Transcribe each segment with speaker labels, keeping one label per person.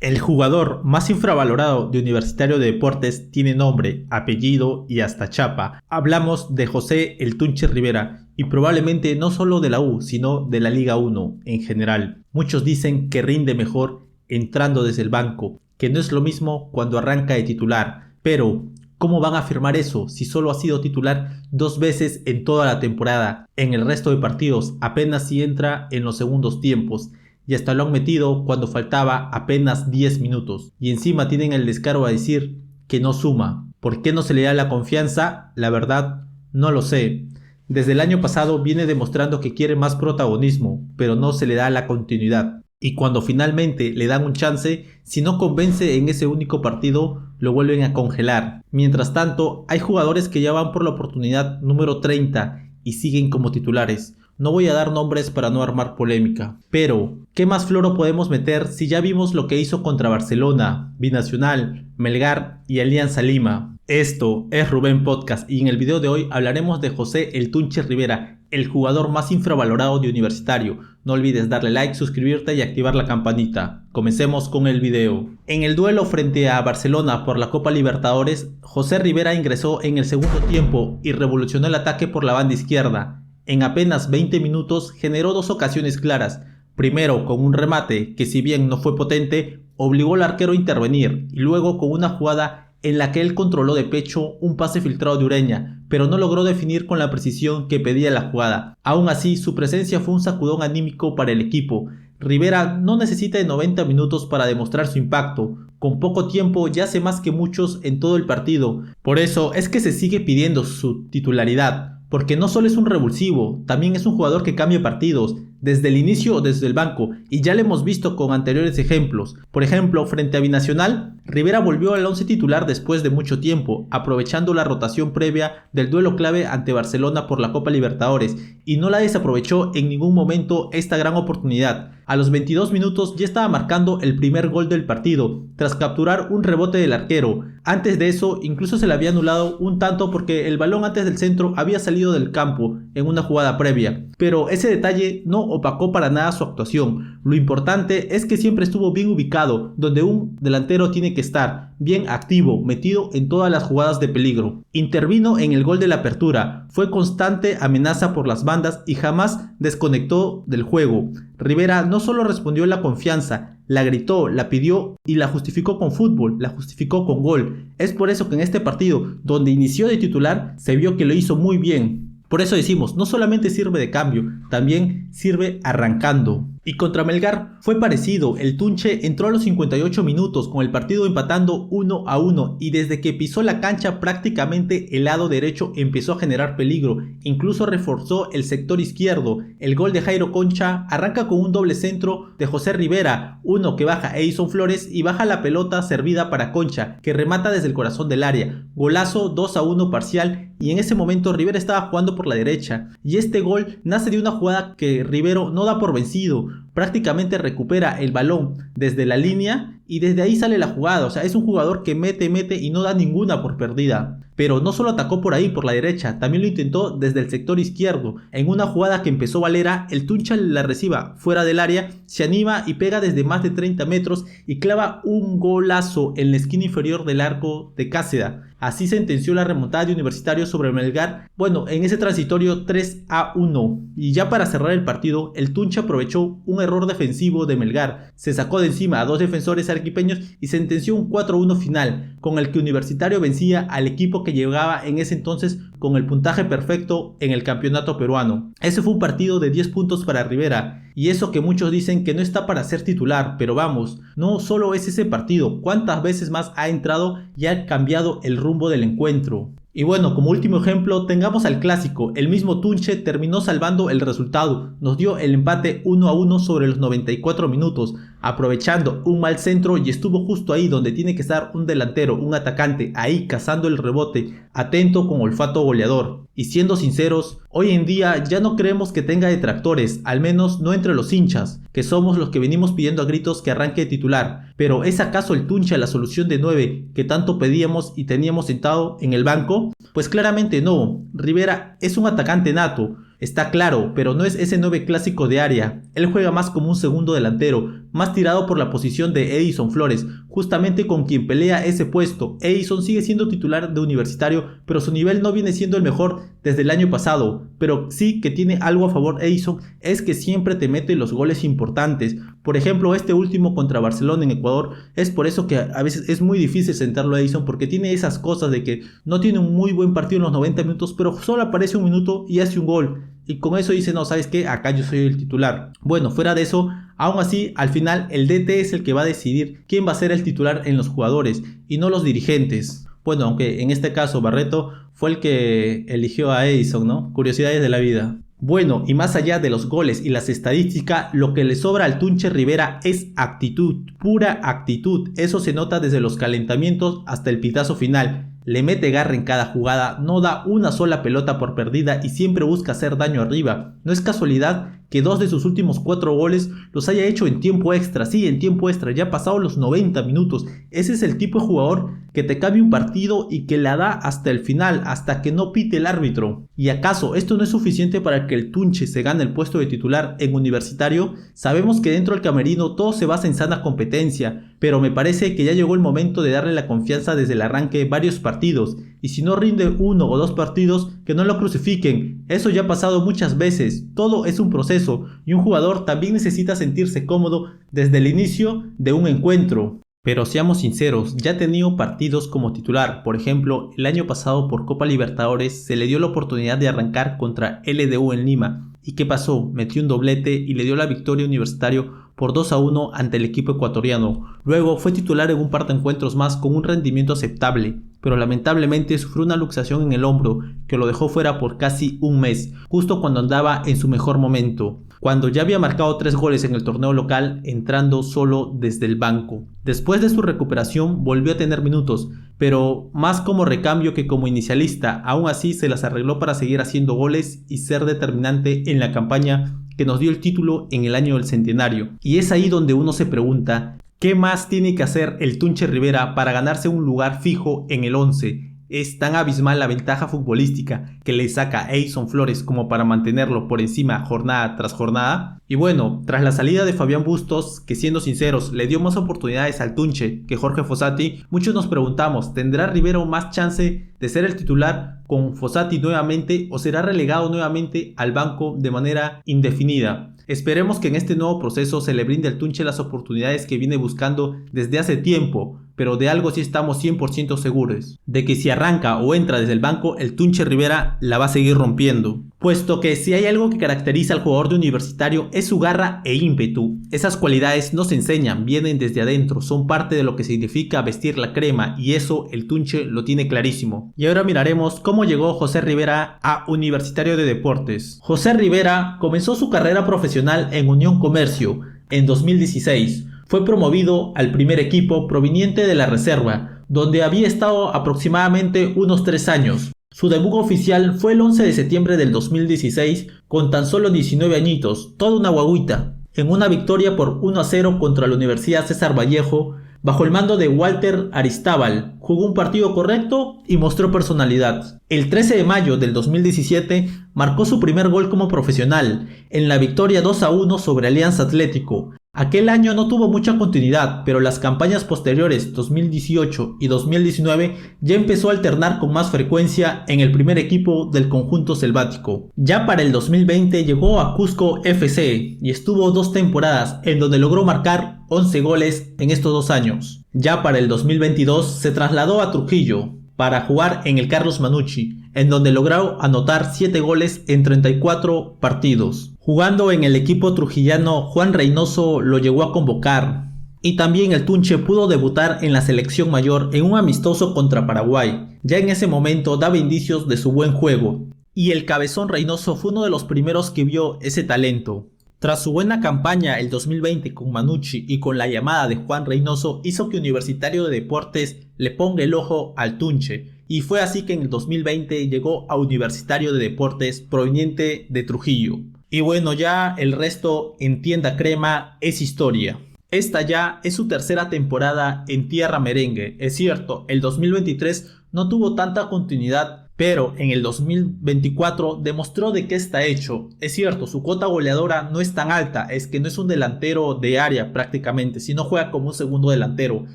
Speaker 1: El jugador más infravalorado de Universitario de Deportes tiene nombre, apellido y hasta chapa. Hablamos de José El Tunche Rivera y probablemente no solo de la U, sino de la Liga 1 en general. Muchos dicen que rinde mejor entrando desde el banco, que no es lo mismo cuando arranca de titular. Pero, ¿cómo van a afirmar eso si solo ha sido titular 2 veces en toda la temporada? En el resto de partidos apenas si entra en los segundos tiempos. Y hasta lo han metido cuando faltaba apenas 10 minutos. Y encima tienen el descaro a decir que no suma. ¿Por qué no se le da la confianza? La verdad, no lo sé. Desde el año pasado viene demostrando que quiere más protagonismo, pero no se le da la continuidad. Y cuando finalmente le dan un chance, si no convence en ese único partido, lo vuelven a congelar. Mientras tanto, hay jugadores que ya van por la oportunidad número 30 y siguen como titulares. No voy a dar nombres para no armar polémica. Pero, ¿qué más floro podemos meter si ya vimos lo que hizo contra Barcelona, Binacional, Melgar y Alianza Lima? Esto es Rubén Podcast y en el video de hoy hablaremos de José El Tunche Rivera, el jugador más infravalorado de Universitario. No olvides darle like, suscribirte y activar la campanita. Comencemos con el video. En el duelo frente a Barcelona por la Copa Libertadores, José Rivera ingresó en el segundo tiempo y revolucionó el ataque por la banda izquierda. En apenas 20 minutos generó dos ocasiones claras, primero con un remate que si bien no fue potente, obligó al arquero a intervenir y luego con una jugada en la que él controló de pecho un pase filtrado de Ureña, pero no logró definir con la precisión que pedía la jugada. Aún así, su presencia fue un sacudón anímico para el equipo. Rivera no necesita de 90 minutos para demostrar su impacto. Con poco tiempo ya hace más que muchos en todo el partido. Por eso es que se sigue pidiendo su titularidad. Porque no solo es un revulsivo, también es un jugador que cambia partidos, desde el inicio o desde el banco, y ya lo hemos visto con anteriores ejemplos. Por ejemplo, frente a Binacional, Rivera volvió al 11 titular después de mucho tiempo, aprovechando la rotación previa del duelo clave ante Barcelona por la Copa Libertadores, y no la desaprovechó en ningún momento esta gran oportunidad. A los 22 minutos ya estaba marcando el primer gol del partido, tras capturar un rebote del arquero. Antes de eso, incluso se le había anulado un tanto porque el balón antes del centro había salido del campo en una jugada previa. Pero ese detalle no opacó para nada su actuación. Lo importante es que siempre estuvo bien ubicado, donde un delantero tiene que estar, bien activo, metido en todas las jugadas de peligro. Intervino en el gol de la apertura, fue constante amenaza por las bandas y jamás desconectó del juego. Rivera no solo respondió la confianza, la gritó, la pidió y la justificó con fútbol, la justificó con gol. Es por eso que en este partido, donde inició de titular, se vio que lo hizo muy bien. Por eso decimos, no solamente sirve de cambio, también sirve arrancando. Y contra Melgar fue parecido, el Tunche entró a los 58 minutos con el partido empatando 1-1 y desde que pisó la cancha prácticamente el lado derecho empezó a generar peligro, incluso reforzó el sector izquierdo. El gol de Jairo Concha arranca con un doble centro de José Rivera, uno que baja a Edison Flores y baja la pelota servida para Concha, que remata desde el corazón del área. Golazo 2-1 parcial y en ese momento Rivera estaba jugando por la derecha y este gol nace de una jugada que Rivero no da por vencido. Prácticamente recupera el balón desde la línea y desde ahí sale la jugada. O sea, es un jugador que mete y no da ninguna por perdida. Pero no solo atacó por ahí, por la derecha, también lo intentó desde el sector izquierdo. En una jugada que empezó Valera, el Tuncha la reciba fuera del área, se anima y pega desde más de 30 metros y clava un golazo en la esquina inferior del arco de Cáceda. Así sentenció la remontada de Universitario sobre Melgar, bueno, en ese transitorio 3-1. Y ya para cerrar el partido, el Tuncha aprovechó un error defensivo de Melgar, se sacó de encima a dos defensores arequipeños y sentenció un 4-1 final, con el que Universitario vencía al equipo que llegaba en ese entonces con el puntaje perfecto en el campeonato peruano. Ese fue un partido de 10 puntos para Rivera, y eso que muchos dicen que no está para ser titular, pero vamos, no solo es ese partido, cuántas veces más ha entrado y ha cambiado el rumbo del encuentro. Y bueno, como último ejemplo, tengamos al clásico. El mismo Tunche terminó salvando el resultado, nos dio el empate 1-1 sobre los 94 minutos, aprovechando un mal centro y estuvo justo ahí donde tiene que estar un delantero, un atacante, ahí cazando el rebote, atento con olfato goleador. Y siendo sinceros, hoy en día ya no creemos que tenga detractores, al menos no entre los hinchas, que somos los que venimos pidiendo a gritos que arranque de titular. Pero ¿es acaso el Tunche la solución de 9 que tanto pedíamos y teníamos sentado en el banco? Pues claramente no. Rivera es un atacante nato, está claro, pero no es ese 9 clásico de área. Él juega más como un segundo delantero, más tirado por la posición de Edison Flores, justamente con quien pelea ese puesto. Edison sigue siendo titular de Universitario, pero su nivel no viene siendo el mejor desde el año pasado. Pero sí que tiene algo a favor Edison, es que siempre te mete los goles importantes. Por ejemplo, este último contra Barcelona en Ecuador, es por eso que a veces es muy difícil sentarlo a Edison, porque tiene esas cosas de que no tiene un muy buen partido en los 90 minutos, pero solo aparece un minuto y hace un gol. Y con eso dice, no, ¿sabes qué? Acá yo soy el titular. Bueno, fuera de eso, aún así, al final el DT es el que va a decidir quién va a ser el titular en los jugadores y no los dirigentes. Bueno, aunque en este caso Barreto fue el que eligió a Edison, ¿no? Curiosidades de la vida. Bueno, y más allá de los goles y las estadísticas, lo que le sobra al Tunche Rivera es actitud, pura actitud. Eso se nota desde los calentamientos hasta el pitazo final. Le mete garra en cada jugada, no da una sola pelota por perdida y siempre busca hacer daño arriba. No es casualidad que 2 de sus últimos 4 goles los haya hecho en tiempo extra. Sí, en tiempo extra, ya pasado los 90 minutos. Ese es el tipo de jugador que te cambia un partido y que la da hasta el final, hasta que no pite el árbitro. ¿Y acaso esto no es suficiente para que el Tunche se gane el puesto de titular en Universitario? Sabemos que dentro del camerino todo se basa en sana competencia, pero me parece que ya llegó el momento de darle la confianza desde el arranque varios partidos. Y si no rinde 1 o 2 partidos, que no lo crucifiquen. Eso ya ha pasado muchas veces. Todo es un proceso y un jugador también necesita sentirse cómodo desde el inicio de un encuentro. Pero seamos sinceros, ya ha tenido partidos como titular. Por ejemplo, el año pasado por Copa Libertadores se le dio la oportunidad de arrancar contra LDU en Lima. ¿Y qué pasó? Metió un doblete y le dio la victoria a Universitario por 2-1 ante el equipo ecuatoriano. Luego fue titular en un par de encuentros más con un rendimiento aceptable, pero lamentablemente sufrió una luxación en el hombro que lo dejó fuera por casi un mes, justo cuando andaba en su mejor momento, cuando ya había marcado 3 goles en el torneo local entrando solo desde el banco. Después de su recuperación volvió a tener minutos, pero más como recambio que como inicialista. Aún así se las arregló para seguir haciendo goles y ser determinante en la campaña que nos dio el título en el año del centenario. Y es ahí donde uno se pregunta, ¿qué más tiene que hacer el Tunche Rivera para ganarse un lugar fijo en el 11? Es tan abismal la ventaja futbolística que le saca Edison Flores como para mantenerlo por encima jornada tras jornada. Y bueno, tras la salida de Fabián Bustos, que siendo sinceros le dio más oportunidades al Tunche que Jorge Fossati, muchos nos preguntamos, ¿tendrá Rivero más chance de ser el titular con Fossati nuevamente o será relegado nuevamente al banco de manera indefinida? Esperemos que en este nuevo proceso se le brinde al Tunche las oportunidades que viene buscando desde hace tiempo, pero de algo sí estamos 100% seguros, de que si arranca o entra desde el banco, el Tunche Rivera la va a seguir rompiendo. Puesto que si hay algo que caracteriza al jugador de Universitario es su garra e ímpetu. Esas cualidades no se enseñan, vienen desde adentro, son parte de lo que significa vestir la crema y eso el Tunche lo tiene clarísimo. Y ahora miraremos cómo llegó José Rivera a Universitario de Deportes. José Rivera comenzó su carrera profesional en Unión Comercio en 2016. Fue promovido al primer equipo proveniente de la reserva, donde había estado aproximadamente unos 3 años. Su debut oficial fue el 11 de septiembre del 2016 con tan solo 19 añitos, toda una guaguita, en una victoria por 1-0 contra la Universidad César Vallejo, bajo el mando de Walter Aristábal. Jugó un partido correcto y mostró personalidad. El 13 de mayo del 2017 marcó su primer gol como profesional, en la victoria 2-1 sobre Alianza Atlético. Aquel año no tuvo mucha continuidad, pero las campañas posteriores 2018 y 2019 ya empezó a alternar con más frecuencia en el primer equipo del conjunto selvático. Ya para el 2020 llegó a Cusco FC y estuvo 2 temporadas en donde logró marcar 11 goles en estos 2 años. Ya para el 2022 se trasladó a Trujillo para jugar en el Carlos Manucci, en donde logró anotar 7 goles en 34 partidos. Jugando en el equipo trujillano, Juan Reynoso lo llegó a convocar. Y también el Tunche pudo debutar en la selección mayor en un amistoso contra Paraguay. Ya en ese momento daba indicios de su buen juego. Y el Cabezón Reynoso fue uno de los primeros que vio ese talento. Tras su buena campaña el 2020 con Manucci y con la llamada de Juan Reynoso, hizo que Universitario de Deportes le ponga el ojo al Tunche. Y fue así que en el 2020 llegó a Universitario de Deportes proveniente de Trujillo. Y bueno, ya el resto en Tienda Crema es historia. Esta ya es su tercera temporada en Tierra Merengue. Es cierto, el 2023 no tuvo tanta continuidad, pero en el 2024 demostró de qué está hecho. Es cierto, su cuota goleadora no es tan alta, es que no es un delantero de área prácticamente, sino juega como un segundo delantero,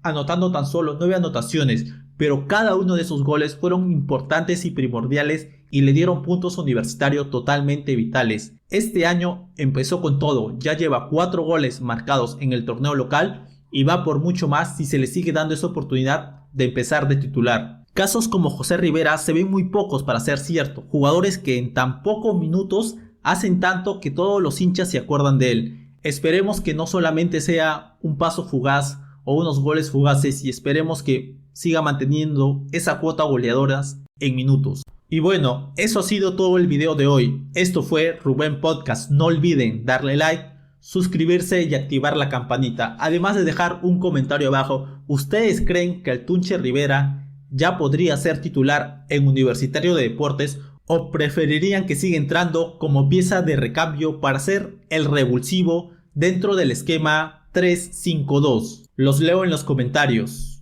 Speaker 1: anotando tan solo 9 anotaciones, pero cada uno de esos goles fueron importantes y primordiales y le dieron puntos a Universitario totalmente vitales. Este año empezó con todo, ya lleva 4 goles marcados en el torneo local y va por mucho más si se le sigue dando esa oportunidad de empezar de titular. Casos como José Rivera se ven muy pocos para ser cierto, jugadores que en tan pocos minutos hacen tanto que todos los hinchas se acuerdan de él. Esperemos que no solamente sea un paso fugaz o unos goles fugaces y esperemos que siga manteniendo esa cuota goleadoras en minutos. Y bueno, eso ha sido todo el video de hoy. Esto fue Rubén Podcast. No olviden darle like, suscribirse y activar la campanita. Además de dejar un comentario abajo. ¿Ustedes creen que el Tunche Rivera ya podría ser titular en Universitario de Deportes o preferirían que siga entrando como pieza de recambio para ser el revulsivo dentro del esquema 3-5-2? Los leo en los comentarios.